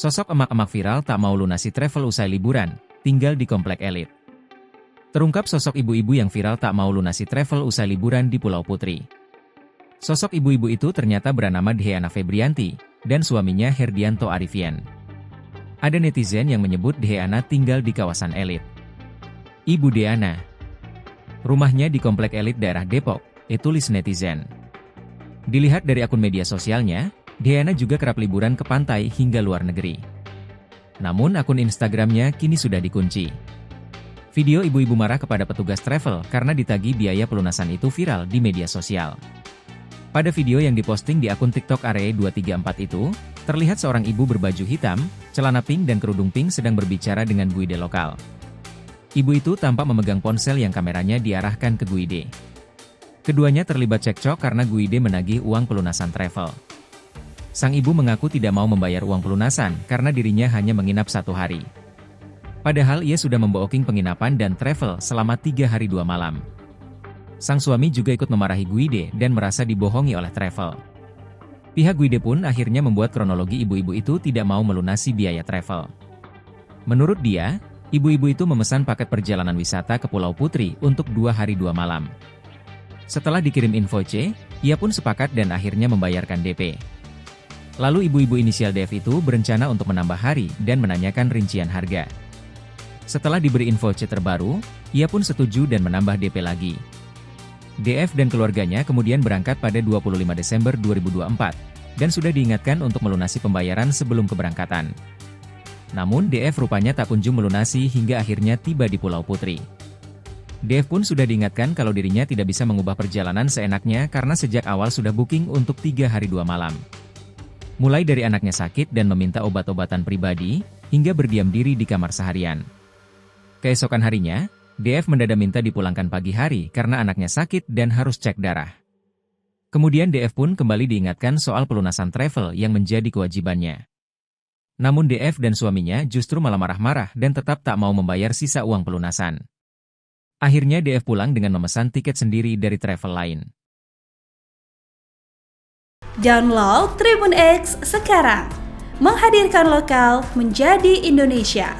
Sosok emak-emak viral tak mau lunasi travel usai liburan, tinggal di komplek elit. Terungkap sosok ibu-ibu yang viral tak mau lunasi travel usai liburan di Pulau Putri. Sosok ibu-ibu itu ternyata bernama Deheana Febrianti, dan suaminya Herdianto Arifian. Ada netizen yang menyebut Deheana tinggal di kawasan elit. Ibu Deana. Rumahnya di komplek elit daerah Depok, tulis netizen. Dilihat dari akun media sosialnya, Deana juga kerap liburan ke pantai hingga luar negeri. Namun akun Instagramnya kini sudah dikunci. Video ibu-ibu marah kepada petugas travel karena ditagih biaya pelunasan itu viral di media sosial. Pada video yang diposting di akun TikTok Are234 itu, terlihat seorang ibu berbaju hitam, celana pink dan kerudung pink sedang berbicara dengan guide lokal. Ibu itu tampak memegang ponsel yang kameranya diarahkan ke guide. Keduanya terlibat cekcok karena guide menagih uang pelunasan travel. Sang ibu mengaku tidak mau membayar uang pelunasan karena dirinya hanya menginap 1 hari. Padahal ia sudah membooking penginapan dan travel selama 3 hari 2 malam. Sang suami juga ikut memarahi guide dan merasa dibohongi oleh travel. Pihak guide pun akhirnya membuat kronologi ibu-ibu itu tidak mau melunasi biaya travel. Menurut dia, ibu-ibu itu memesan paket perjalanan wisata ke Pulau Putri untuk 2 hari 2 malam. Setelah dikirim invoice, ia pun sepakat dan akhirnya membayarkan DP. Lalu ibu-ibu inisial DF itu berencana untuk menambah hari dan menanyakan rincian harga. Setelah diberi invoice terbaru, ia pun setuju dan menambah DP lagi. DF dan keluarganya kemudian berangkat pada 25 Desember 2024, dan sudah diingatkan untuk melunasi pembayaran sebelum keberangkatan. Namun DF rupanya tak kunjung melunasi hingga akhirnya tiba di Pulau Putri. DF pun sudah diingatkan kalau dirinya tidak bisa mengubah perjalanan seenaknya karena sejak awal sudah booking untuk 3 hari 2 malam. Mulai dari anaknya sakit dan meminta obat-obatan pribadi, hingga berdiam diri di kamar seharian. Keesokan harinya, DF mendadak minta dipulangkan pagi hari karena anaknya sakit dan harus cek darah. Kemudian DF pun kembali diingatkan soal pelunasan travel yang menjadi kewajibannya. Namun DF dan suaminya justru malah marah-marah dan tetap tak mau membayar sisa uang pelunasan. Akhirnya DF pulang dengan memesan tiket sendiri dari travel lain. Download Tribun X sekarang, menghadirkan lokal menjadi Indonesia.